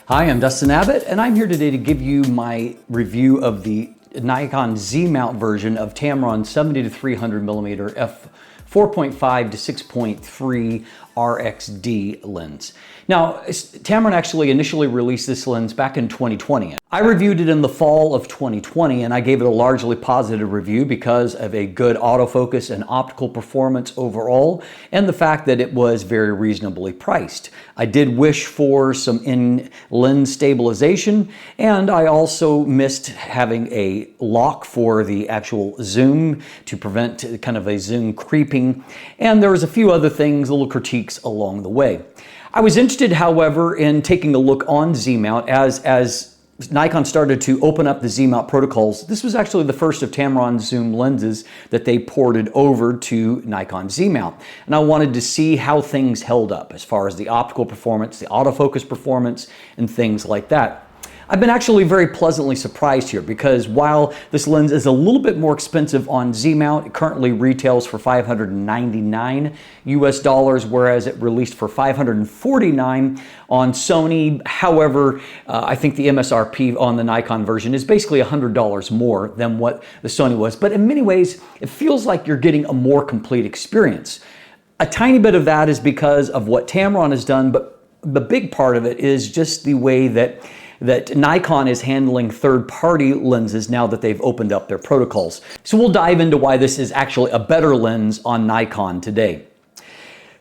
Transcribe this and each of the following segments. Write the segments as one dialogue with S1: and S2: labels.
S1: Hi, I'm Dustin Abbott, and I'm here today to give you my review of the Nikon Z-mount version of Tamron 70-300mm f4.5-6.3 RXD lens. Now, Tamron actually initially released this lens back in 2020. I reviewed it in the fall of 2020, and I gave it a largely positive review because of a good autofocus and optical performance overall, and the fact that it was very reasonably priced. I did wish for some in-lens stabilization, and I also missed having a lock for the actual zoom to prevent kind of a zoom creeping, and there was a few other things, little critiques along the way. I was interested, however, in taking a look on Z-mount as Nikon started to open up the Z-mount protocols. This was actually the first of Tamron zoom lenses that they ported over to Nikon Z-mount. And I wanted to see how things held up as far as the optical performance, the autofocus performance, and things like that. I've been actually very pleasantly surprised here because while this lens is a little bit more expensive on Z-mount, it currently retails for $599 US, whereas it released for $549 on Sony. However, I think the MSRP on the Nikon version is basically $100 more than what the Sony was. But in many ways, it feels like you're getting a more complete experience. A tiny bit of that is because of what Tamron has done, but the big part of it is just the way that Nikon is handling third-party lenses now that they've opened up their protocols. So we'll dive into why this is actually a better lens on Nikon today.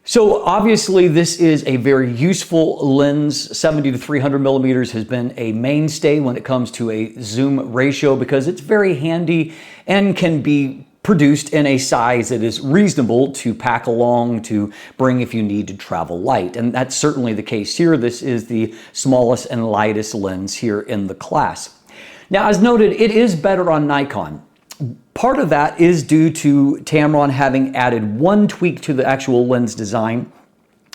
S1: So obviously this is a very useful lens. 70-300mm has been a mainstay when it comes to a zoom ratio because it's very handy and can be produced in a size that is reasonable to pack along, to bring if you need to travel light. And that's certainly the case here. This is the smallest and lightest lens here in the class. Now, as noted, it is better on Nikon. Part of that is due to Tamron having added one tweak to the actual lens design,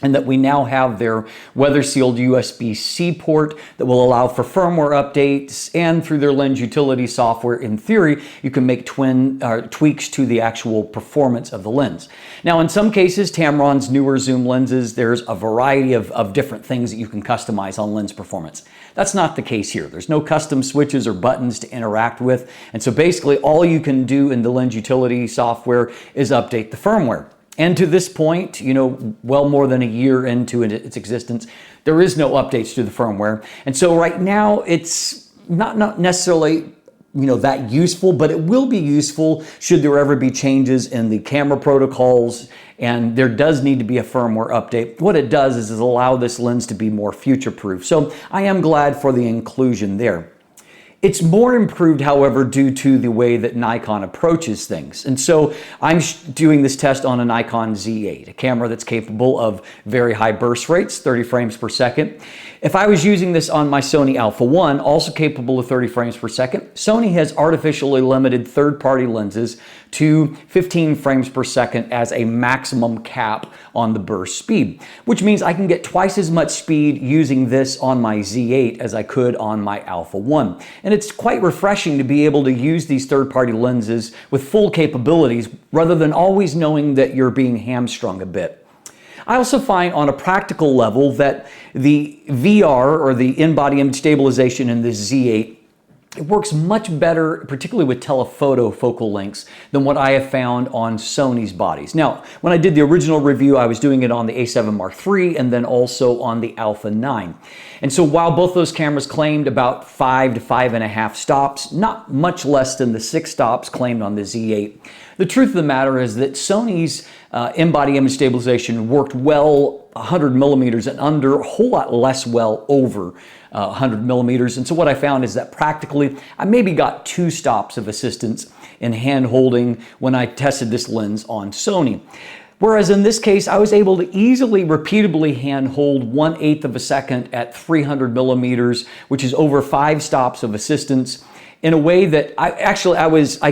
S1: and that we now have their weather-sealed USB-C port that will allow for firmware updates, and through their lens utility software, in theory, you can make tweaks to the actual performance of the lens. Now, in some cases, Tamron's newer zoom lenses, there's a variety of different things that you can customize on lens performance. That's not the case here. There's no custom switches or buttons to interact with, and so basically all you can do in the lens utility software is update the firmware. And to this point, you know, well more than a year into its existence, there is no updates to the firmware. And so right now, it's not necessarily, that useful, but it will be useful should there ever be changes in the camera protocols, and there does need to be a firmware update. What it does is allow this lens to be more future-proof. So I am glad for the inclusion there. It's more improved, however, due to the way that Nikon approaches things. And so I'm doing this test on a Nikon Z8, a camera that's capable of very high burst rates, 30 frames per second. If I was using this on my Sony Alpha 1, also capable of 30 frames per second, Sony has artificially limited third-party lenses to 15 frames per second as a maximum cap on the burst speed, which means I can get twice as much speed using this on my Z8 as I could on my Alpha 1. And it's quite refreshing to be able to use these third-party lenses with full capabilities rather than always knowing that you're being hamstrung a bit. I also find on a practical level that the VR, or the in-body image stabilization in this Z8, it works much better, particularly with telephoto focal lengths, than what I have found on Sony's bodies. Now, when I did the original review, I was doing it on the A7 Mark III and then also on the Alpha 9. And so while both those cameras claimed about 5 to 5.5 stops, not much less than the 6 stops claimed on the Z8, the truth of the matter is that Sony's in-body image stabilization worked well 100 millimeters and under, a whole lot less well over 100 millimeters. And so what I found is that practically I maybe got 2 stops of assistance in hand holding when I tested this lens on Sony. Whereas in this case, I was able to easily, repeatably hand hold 1/8 of a second at 300 millimeters, which is over 5 stops of assistance, in a way that I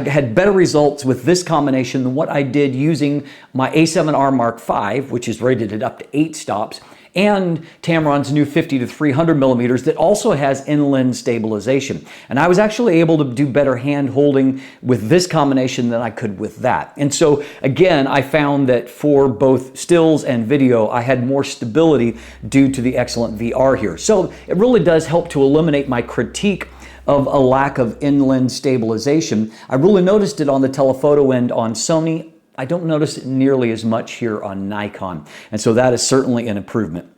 S1: had better results with this combination than what I did using my A7R Mark V, which is rated at up to 8 stops, and Tamron's new 50-300mm that also has in-lens stabilization. And I was actually able to do better hand holding with this combination than I could with that. And so again, I found that for both stills and video, I had more stability due to the excellent VR here. So it really does help to eliminate my critique of a lack of in-lens stabilization. I really noticed it on the telephoto end on Sony. I don't notice it nearly as much here on Nikon. And so that is certainly an improvement.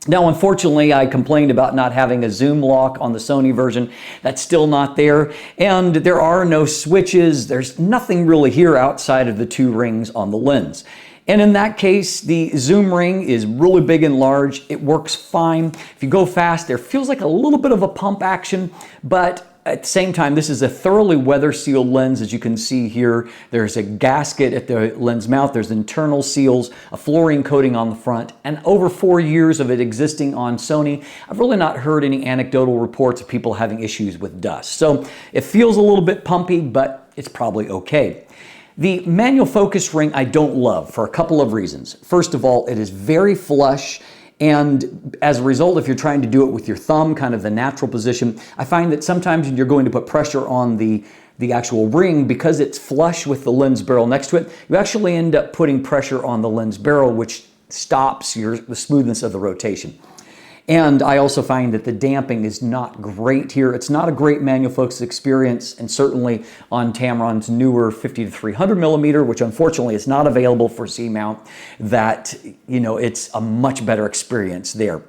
S1: Now, unfortunately, I complained about not having a zoom lock on the Sony version. That's still not there. And there are no switches. There's nothing really here outside of the two rings on the lens. And in that case, the zoom ring is really big and large. It works fine. If you go fast, there feels like a little bit of a pump action, but at the same time, this is a thoroughly weather-sealed lens. As you can see here, there's a gasket at the lens mouth, there's internal seals, a fluorine coating on the front, and over 4 years of it existing on Sony, I've really not heard any anecdotal reports of people having issues with dust. So it feels a little bit pumpy, but it's probably okay. The manual focus ring I don't love for a couple of reasons. First of all, it is very flush, and as a result, if you're trying to do it with your thumb, kind of the natural position, I find that sometimes you're going to put pressure on the actual ring, because it's flush with the lens barrel next to it, you actually end up putting pressure on the lens barrel, which stops the smoothness of the rotation. And I also find that the damping is not great here. It's not a great manual focus experience, and certainly on Tamron's newer 50-300mm, which unfortunately is not available for Z-mount, that, you know, it's a much better experience there.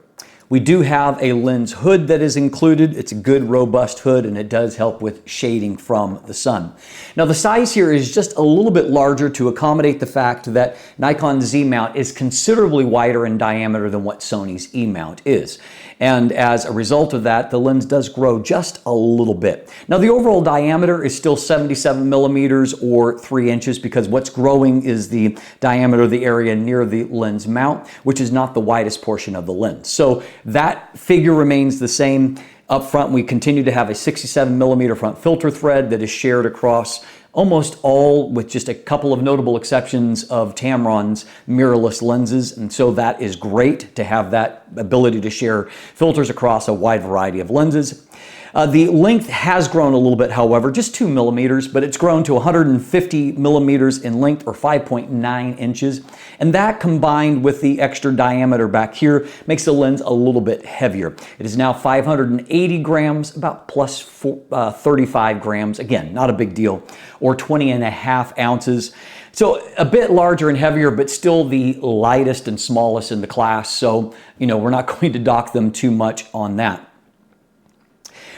S1: We do have a lens hood that is included. It's a good, robust hood, and it does help with shading from the sun. Now, the size here is just a little bit larger to accommodate the fact that Nikon Z-mount is considerably wider in diameter than what Sony's E-mount is. And as a result of that, the lens does grow just a little bit. Now, the overall diameter is still 77mm or 3 inches, because what's growing is the diameter of the area near the lens mount, which is not the widest portion of the lens. So that figure remains the same. Up front, we continue to have a 67mm front filter thread that is shared across almost all, with just a couple of notable exceptions, of Tamron's mirrorless lenses. And so that is great to have that ability to share filters across a wide variety of lenses. The length has grown a little bit, however, just 2mm, but it's grown to 150mm in length, or 5.9 inches. And that, combined with the extra diameter back here, makes the lens a little bit heavier. It is now 580 grams, about plus 35 grams. Again, not a big deal, or 20.5 ounces. So a bit larger and heavier, but still the lightest and smallest in the class. So, you know, we're not going to dock them too much on that.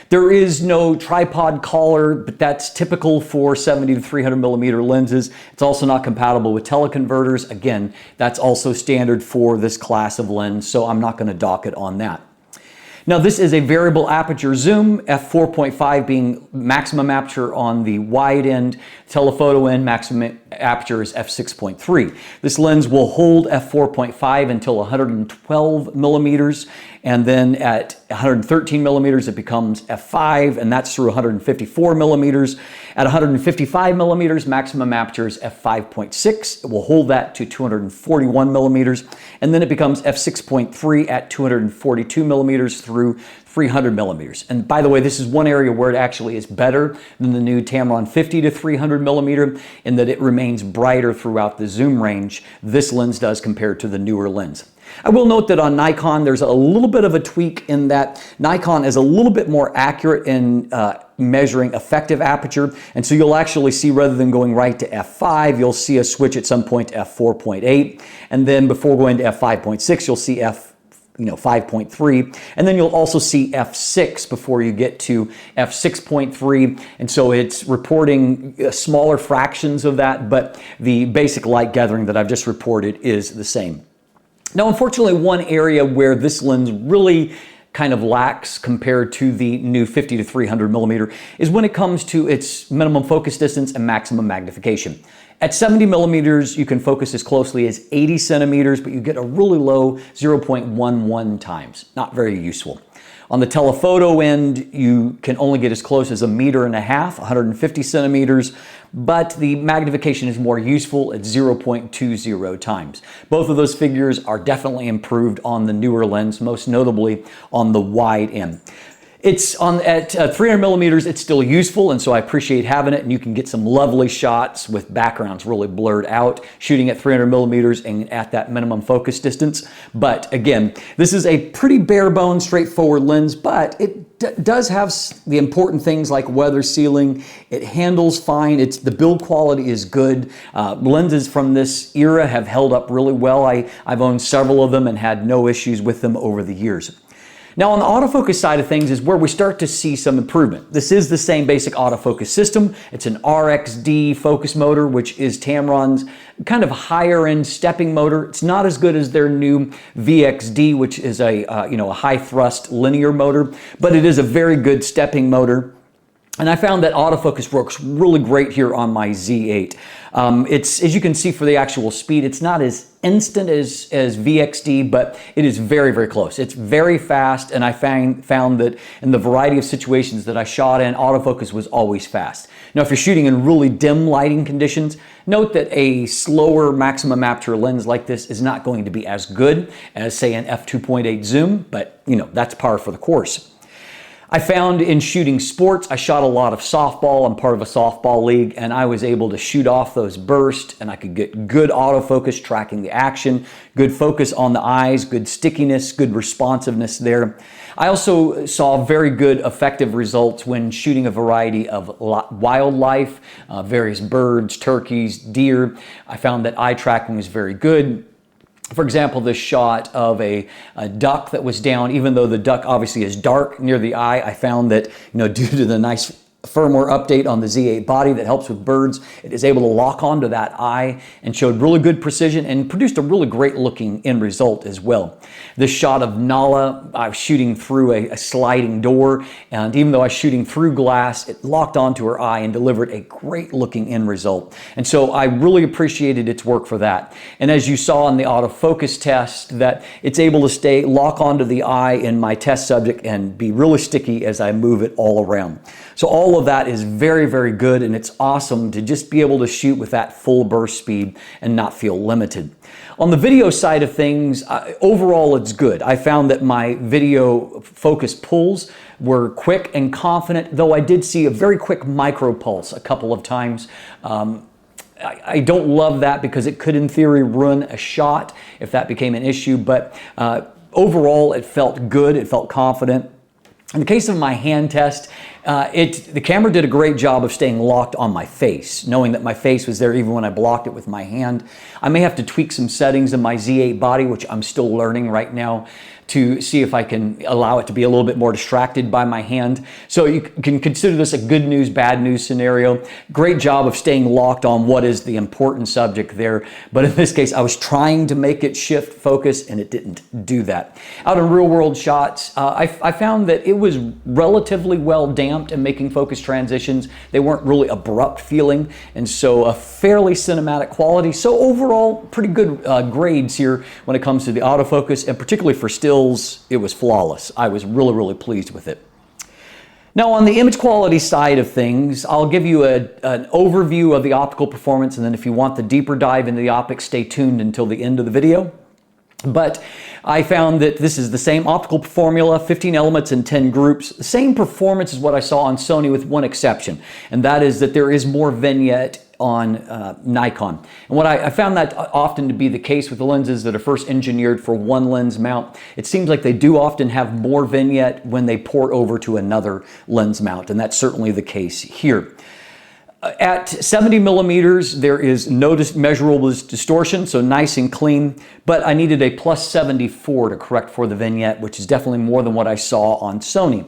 S1: There is no tripod collar, but that's typical for 70-300mm lenses. It's also not compatible with teleconverters. Again, that's also standard for this class of lens, so I'm not going to dock it on that. Now, this is a variable aperture zoom, f4.5 being maximum aperture on the wide end, telephoto end maximum aperture is f6.3. This lens will hold f4.5 until 112 millimeters, and then at 113 millimeters it becomes f5, and that's through 154 millimeters. At 155 millimeters, maximum aperture is f5.6. It will hold that to 241 millimeters, and then it becomes f6.3 at 242 millimeters through 300 millimeters. And by the way, this is one area where it actually is better than the new Tamron 50-300mm, in that it remains brighter throughout the zoom range. This lens does, compared to the newer lens. I will note that on Nikon, there's a little bit of a tweak in that Nikon is a little bit more accurate in measuring effective aperture. And so you'll actually see, rather than going right to f5, you'll see a switch at some point to f4.8. And then before going to f5.6, you'll see 5.3, and then you'll also see f6 before you get to f6.3, and so it's reporting smaller fractions of that, but the basic light gathering that I've just reported is the same. Now, unfortunately, one area where this lens really kind of lacks compared to the new 50-300mm is when it comes to its minimum focus distance and maximum magnification. At 70 millimeters, you can focus as closely as 80 centimeters, but you get a really low 0.11 times. Not very useful. On the telephoto end, you can only get as close as 1.5 meters, 150 centimeters, but the magnification is more useful at 0.20 times. Both of those figures are definitely improved on the newer lens, most notably on the wide end. It's at 300 millimeters, it's still useful, and so I appreciate having it, and you can get some lovely shots with backgrounds really blurred out, shooting at 300 millimeters and at that minimum focus distance. But again, this is a pretty bare bones, straightforward lens, but it does have the important things like weather sealing. It handles fine. The build quality is good. Lenses from this era have held up really well. I've owned several of them and had no issues with them over the years. Now on the autofocus side of things is where we start to see some improvement. This is the same basic autofocus system. It's an RXD focus motor, which is Tamron's kind of higher end stepping motor. It's not as good as their new VXD, which is a high thrust linear motor, but it is a very good stepping motor. And I found that autofocus works really great here on my Z8. It's, as you can see for the actual speed, it's not as instant as VXD, but it is very, very close. It's very fast, and I found that in the variety of situations that I shot in, autofocus was always fast. Now, if you're shooting in really dim lighting conditions, note that a slower maximum aperture lens like this is not going to be as good as, say, an f2.8 zoom, but that's par for the course. I found in shooting sports, I shot a lot of softball. I'm part of a softball league, and I was able to shoot off those bursts, and I could get good autofocus tracking the action, good focus on the eyes, good stickiness, good responsiveness there. I also saw very good effective results when shooting a variety of wildlife, various birds, turkeys, deer. I found that eye tracking was very good. For example, this shot of a duck that was down, even though the duck obviously is dark near the eye, I found that, due to the nice firmware update on the Z8 body that helps with birds, it is able to lock onto that eye and showed really good precision and produced a really great looking end result as well. This shot of Nala, I was shooting through a sliding door, and even though I was shooting through glass, it locked onto her eye and delivered a great looking end result. And so I really appreciated its work for that. And as you saw in the autofocus test, that it's able to lock onto the eye in my test subject and be really sticky as I move it all around. So all of that is very, very good, and it's awesome to just be able to shoot with that full burst speed and not feel limited. On the video side of things, overall it's good. I found that my video focus pulls were quick and confident, though I did see a very quick micro pulse a couple of times. I don't love that because it could in theory ruin a shot if that became an issue, but overall it felt good, it felt confident. In the case of my hand test, the camera did a great job of staying locked on my face, knowing that my face was there even when I blocked it with my hand. I may have to tweak some settings in my Z8 body, which I'm still learning right now, to see if I can allow it to be a little bit more distracted by my hand. So you can consider this a good news, bad news scenario. Great job of staying locked on what is the important subject there. But in this case, I was trying to make it shift focus and it didn't do that. Out in real world shots, I found that it was relatively well damped and making focus transitions. They weren't really abrupt feeling, and so a fairly cinematic quality. So overall, pretty good grades here when it comes to the autofocus, and particularly for stills, it was flawless. I was really, really pleased with it. Now on the image quality side of things, I'll give you an overview of the optical performance, and then if you want the deeper dive into the optics, stay tuned until the end of the video. But I found that this is the same optical formula, 15 elements in 10 groups. The same performance as what I saw on Sony with one exception, and that is that there is more vignette on Nikon. And what I found that often to be the case with the lenses that are first engineered for one lens mount. It seems like they do often have more vignette when they port over to another lens mount, and that's certainly the case here. At 70 millimeters, there is no measurable distortion, so nice and clean, but I needed a plus 74 to correct for the vignette, which is definitely more than what I saw on Sony.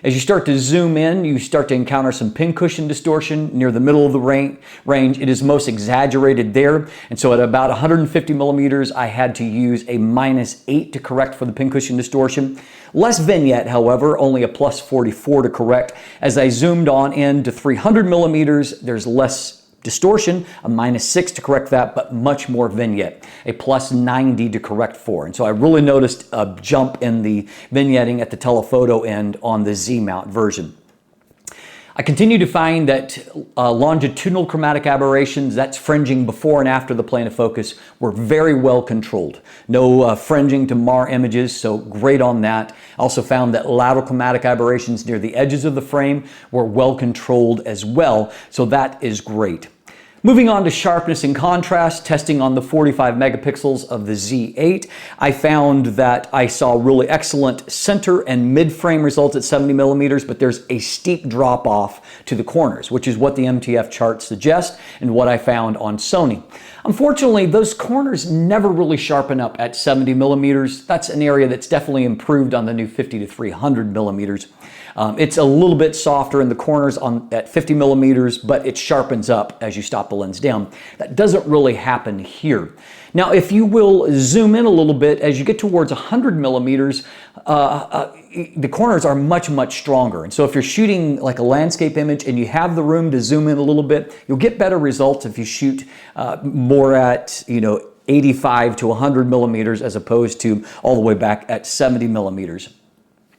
S1: As you start to zoom in, you start to encounter some pincushion distortion near the middle of the range. It is most exaggerated there, and so at about 150 millimeters, I had to use a -8 to correct for the pincushion distortion. Less vignette, however, only a plus 44 to correct. As I zoomed on in to 300 millimeters, there's less distortion, a -6 to correct that, but much more vignette, a +90 to correct 4. And so I really noticed a jump in the vignetting at the telephoto end on the Z mount version. I continue to find that longitudinal chromatic aberrations, that's fringing before and after the plane of focus, were very well controlled. No fringing to mar images, so great on that. I also found that lateral chromatic aberrations near the edges of the frame were well controlled as well, so that is great. Moving on to sharpness and contrast, testing on the 45 megapixels of the Z8, I found that I saw really excellent center and mid-frame results at 70 millimeters, but there's a steep drop-off to the corners, which is what the MTF charts suggest and what I found on Sony. Unfortunately, those corners never really sharpen up at 70 millimeters. That's an area that's definitely improved on the new 50-300 millimeters. It's a little bit softer in the corners at 50 millimeters, but it sharpens up as you stop the lens down. That doesn't really happen here. Now, if you will zoom in a little bit, as you get towards 100 millimeters, the corners are much, much stronger. And so if you're shooting like a landscape image and you have the room to zoom in a little bit, you'll get better results if you shoot more at, 85 to 100 millimeters as opposed to all the way back at 70 millimeters.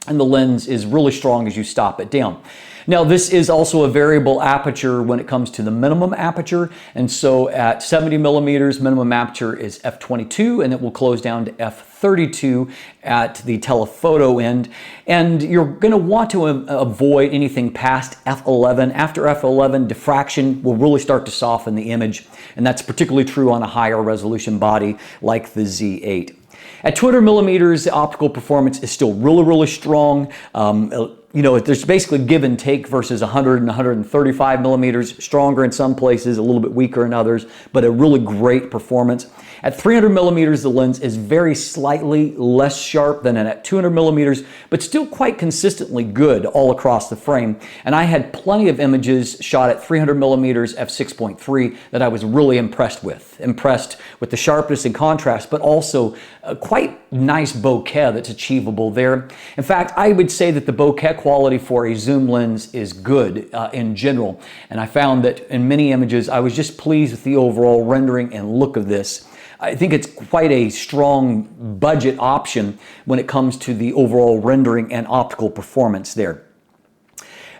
S1: And the lens is really strong as you stop it down. Now, this is also a variable aperture when it comes to the minimum aperture. And so at 70 millimeters, minimum aperture is f/22, and it will close down to f/32 at the telephoto end. And you're going to want to avoid anything past f/11. After f/11, diffraction will really start to soften the image. And that's particularly true on a higher resolution body like the Z8. At 200 millimeters, the optical performance is still really, really strong. There's basically give and take versus 100 and 135 millimeters, stronger in some places, a little bit weaker in others, but a really great performance. At 300 millimeters, the lens is very slightly less sharp than at 200 millimeters, but still quite consistently good all across the frame. And I had plenty of images shot at 300 millimeters f/6.3 that I was really impressed with the sharpness and contrast, but also a quite nice bokeh that's achievable there. In fact, I would say that the bokeh quality for a zoom lens is good in general. And I found that in many images, I was just pleased with the overall rendering and look of this. I think it's quite a strong budget option when it comes to the overall rendering and optical performance there.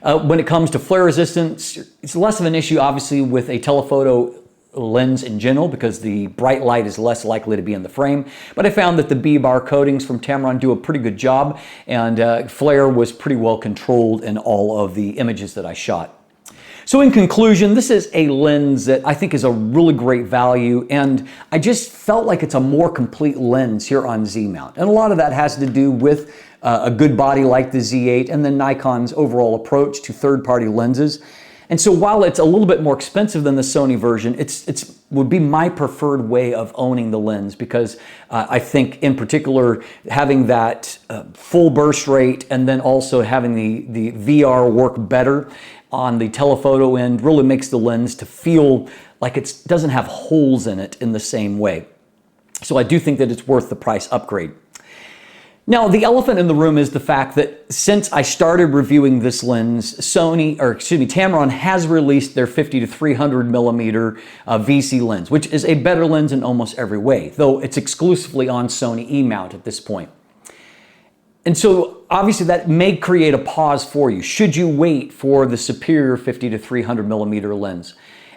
S1: When it comes to flare resistance, it's less of an issue obviously with a telephoto lens in general because the bright light is less likely to be in the frame. But I found that the B-bar coatings from Tamron do a pretty good job, and flare was pretty well controlled in all of the images that I shot. So in conclusion, this is a lens that I think is a really great value, and I just felt like it's a more complete lens here on Z-mount. And a lot of that has to do with a good body like the Z8 and then Nikon's overall approach to third-party lenses. And so while it's a little bit more expensive than the Sony version, it would be my preferred way of owning the lens because I think in particular having that full burst rate and then also having the VR work better on the telephoto end really makes the lens to feel like it doesn't have holes in it in the same way. So I do think that it's worth the price upgrade. Now, the elephant in the room is the fact that since I started reviewing this lens, Tamron has released their 50-300 millimeter VC lens, which is a better lens in almost every way, though it's exclusively on Sony E-mount at this point. And so obviously that may create a pause for you. Should you wait for the superior 50-300 millimeter lens?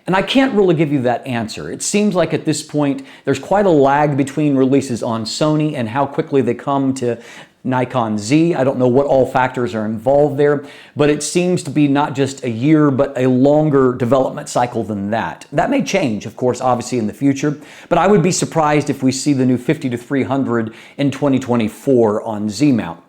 S1: And I can't really give you that answer. It seems like at this point, there's quite a lag between releases on Sony and how quickly they come to Nikon Z. I don't know what all factors are involved there, but it seems to be not just a year, but a longer development cycle than that. That may change, of course, obviously in the future, but I would be surprised if we see the new 50-300 in 2024 on Z-mount.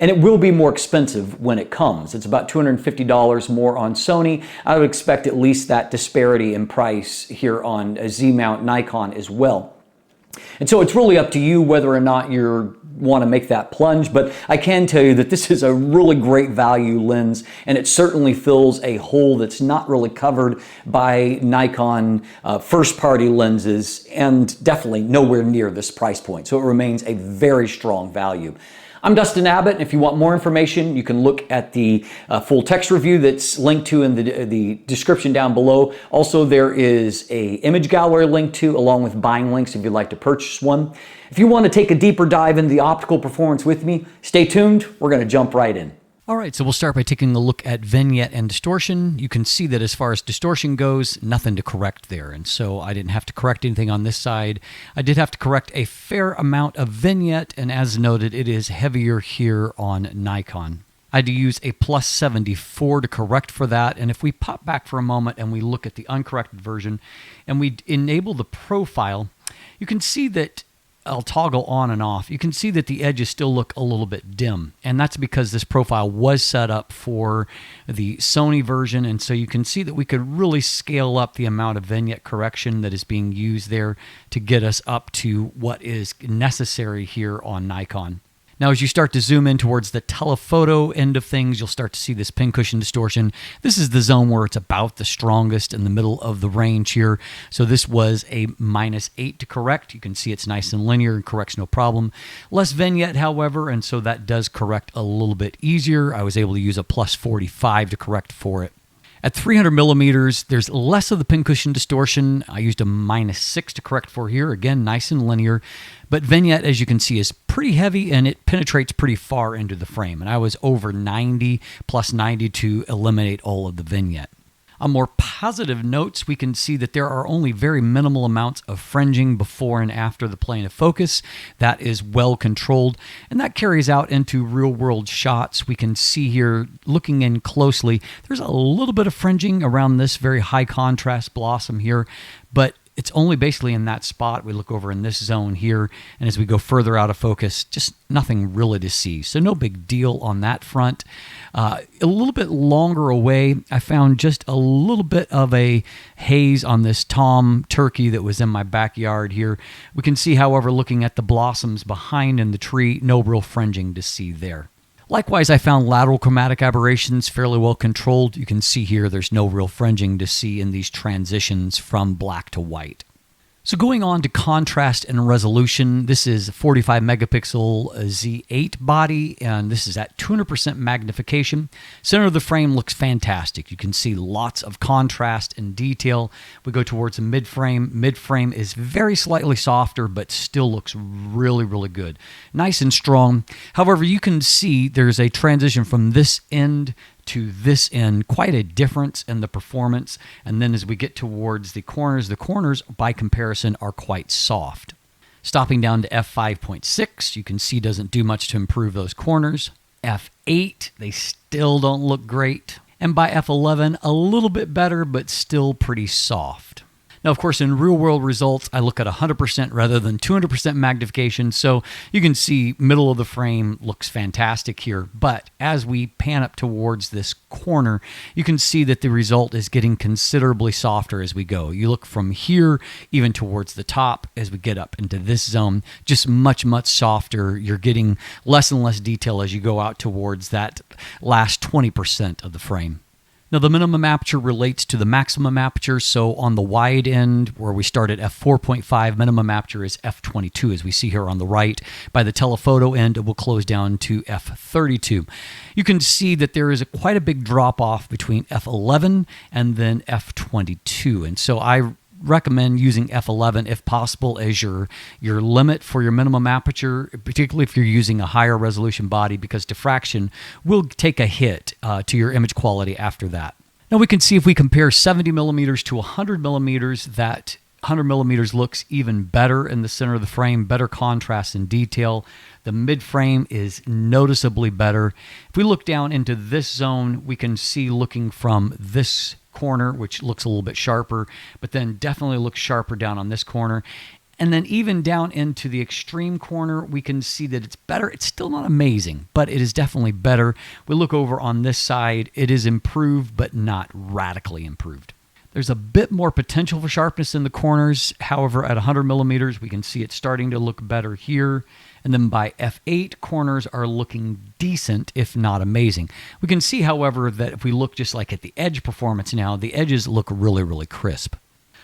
S1: And it will be more expensive when it comes. It's about $250 more on Sony. I would expect at least that disparity in price here on Z-mount Nikon as well. And so it's really up to you whether or not you want to make that plunge, but I can tell you that this is a really great value lens, and it certainly fills a hole that's not really covered by Nikon first-party lenses, and definitely nowhere near this price point. So it remains a very strong value. I'm Dustin Abbott, and if you want more information, you can look at the full text review that's linked to in the description down below. Also, there is a image gallery link to, along with buying links if you'd like to purchase one. If you want to take a deeper dive into the optical performance with me, stay tuned. We're going to jump right in. All right, so we'll start by taking a look at vignette and distortion. You can see that as far as distortion goes, nothing to correct there. And so I didn't have to correct anything on this side. I did have to correct a fair amount of vignette, and as noted, it is heavier here on Nikon. I had to use a plus 74 to correct for that. And if we pop back for a moment and we look at the uncorrected version and we enable the profile, you can see that I'll toggle on and off. You can see that the edges still look a little bit dim, and that's because this profile was set up for the Sony version, and so you can see that we could really scale up the amount of vignette correction that is being used there to get us up to what is necessary here on Nikon. Now, as you start to zoom in towards the telephoto end of things, you'll start to see this pincushion distortion. This is the zone where it's about the strongest in the middle of the range here. So this was a -8 to correct. You can see it's nice and linear and corrects no problem. Less vignette, however, and so that does correct a little bit easier. I was able to use a plus 45 to correct for it. At 300 millimeters, there's less of the pincushion distortion. I used a -6 to correct for here. Again, nice and linear. But vignette, as you can see, is pretty heavy and it penetrates pretty far into the frame. And I was over 90, plus 90 to eliminate all of the vignette. On more positive notes, we can see that there are only very minimal amounts of fringing before and after the plane of focus. That is well controlled, and that carries out into real-world shots. We can see here, looking in closely, there's a little bit of fringing around this very high contrast blossom here, but it's only basically in that spot. We look over in this zone here, and as we go further out of focus, just nothing really to see. So no big deal on that front. A little bit longer away, I found just a little bit of a haze on this tom turkey that was in my backyard here. We can see, however, looking at the blossoms behind in the tree, no real fringing to see there. Likewise, I found lateral chromatic aberrations fairly well controlled. You can see here there's no real fringing to see in these transitions from black to white. So going on to contrast and resolution, this is a 45 megapixel Z8 body, and this is at 200% magnification. Center of the frame looks fantastic. You can see lots of contrast and detail. We go towards the mid-frame. Mid-frame is very slightly softer, but still looks really, really good. Nice and strong. However, you can see there's a transition from this end to this end, quite a difference in the performance. And then as we get towards the corners by comparison are quite soft. Stopping down to F5.6, you can see doesn't do much to improve those corners. F8, they still don't look great. And by F11, a little bit better, but still pretty soft. Now, of course, in real-world results, I look at 100% rather than 200% magnification, so you can see middle of the frame looks fantastic here. But as we pan up towards this corner, you can see that the result is getting considerably softer as we go. You look from here even towards the top as we get up into this zone, just much, much softer. You're getting less and less detail as you go out towards that last 20% of the frame. Now, the minimum aperture relates to the maximum aperture, so on the wide end, where we start at f4.5, minimum aperture is f22, as we see here on the right. By the telephoto end, it will close down to f32. You can see that there is quite a big drop-off between f11 and then f22, and so I recommend using f11 if possible as your limit for your minimum aperture, particularly if you're using a higher resolution body, because diffraction will take a hit to your image quality after that. Now we can see if we compare 70 millimeters to 100 millimeters, that 100 millimeters looks even better in the center of the frame, better contrast and detail. The mid frame is noticeably better. If we look down into this zone, we can see looking from this corner, which looks a little bit sharper, but then definitely looks sharper down on this corner. And then even down into the extreme corner, we can see that it's better. It's still not amazing, but it is definitely better. We look over on this side, it is improved, but not radically improved. There's a bit more potential for sharpness in the corners. However, at 100 millimeters, we can see it starting to look better here. And then by f8, corners are looking decent, if not amazing. We can see, however, that if we look just like at the edge performance now, the edges look really, really crisp.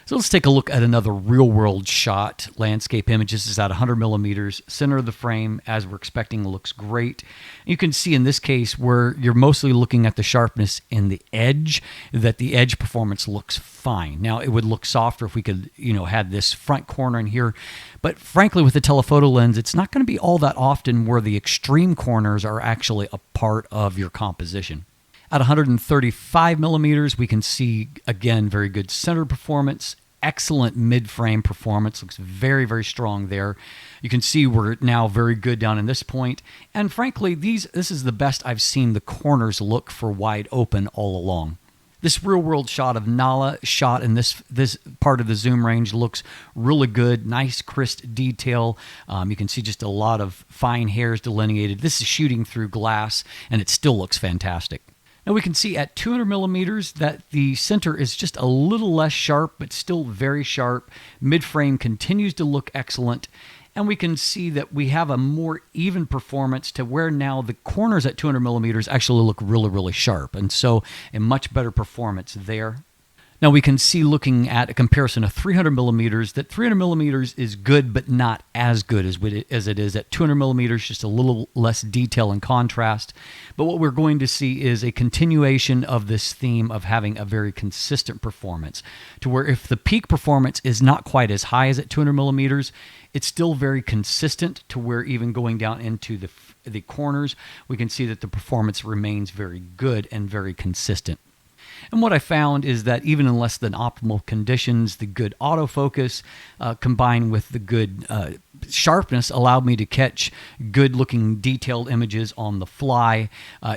S1: So let's take a look at another real-world shot. Landscape image. This is at 100 millimeters. Center of the frame, as we're expecting, looks great. You can see in this case where you're mostly looking at the sharpness in the edge, that the edge performance looks fine. Now, it would look softer if we could, had this front corner in here. But frankly, with the telephoto lens, it's not going to be all that often where the extreme corners are actually a part of your composition. At 135 millimeters, we can see, again, very good center performance, excellent mid-frame performance, looks very, very strong there. You can see we're now very good down in this point. And frankly, this is the best I've seen the corners look for wide open all along. This real-world shot of Nala shot in this part of the zoom range looks really good. Nice, crisp detail. You can see just a lot of fine hairs delineated. This is shooting through glass, and it still looks fantastic. Now we can see at 200 millimeters that the center is just a little less sharp, but still very sharp. Mid-frame continues to look excellent. And we can see that we have a more even performance to where now the corners at 200 millimeters actually look really, really sharp. And so a much better performance there. Now we can see, looking at a comparison of 300 millimeters, that 300 millimeters is good, but not as good as it is at 200 millimeters, just a little less detail and contrast. But what we're going to see is a continuation of this theme of having a very consistent performance, to where if the peak performance is not quite as high as at 200 millimeters, it's still very consistent, to where even going down into the corners, we can see that the performance remains very good and very consistent. And what I found is that even in less than optimal conditions, the good autofocus combined with the good sharpness allowed me to catch good-looking detailed images on the fly.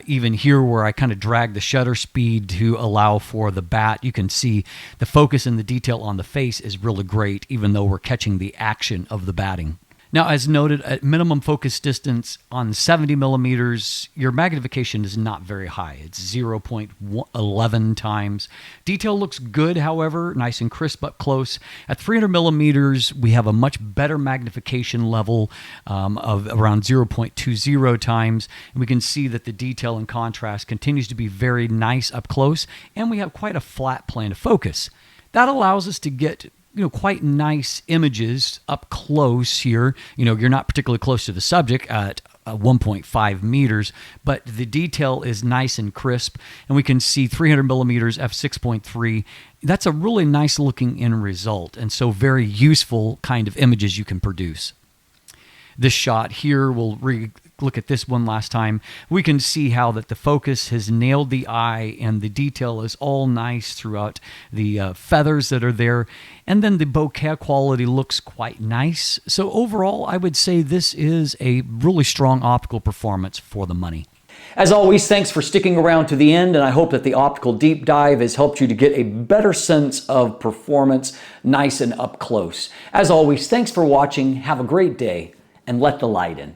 S1: Even here where I kind of drag the shutter speed to allow for the bat, you can see the focus and the detail on the face is really great, even though we're catching the action of the batting. Now, as noted, at minimum focus distance on 70 millimeters, your magnification is not very high. It's 0.11 times. Detail looks good, however, nice and crisp up close. At 300 millimeters, we have a much better magnification level of around 0.20 times. And we can see that the detail and contrast continues to be very nice up close, and we have quite a flat plane of focus. That allows us to get quite nice images up close here. You're not particularly close to the subject at 1.5 meters, but the detail is nice and crisp, and we can see 300 millimeters f6.3. That's a really nice looking end result, and so very useful kind of images you can produce. This shot here, we'll look at this one last time. We can see how that the focus has nailed the eye, and the detail is all nice throughout the feathers that are there. And then the bokeh quality looks quite nice. So overall, I would say this is a really strong optical performance for the money. As always, thanks for sticking around to the end, and I hope that the optical deep dive has helped you to get a better sense of performance, nice and up close. As always, thanks for watching. Have a great day, and let the light in.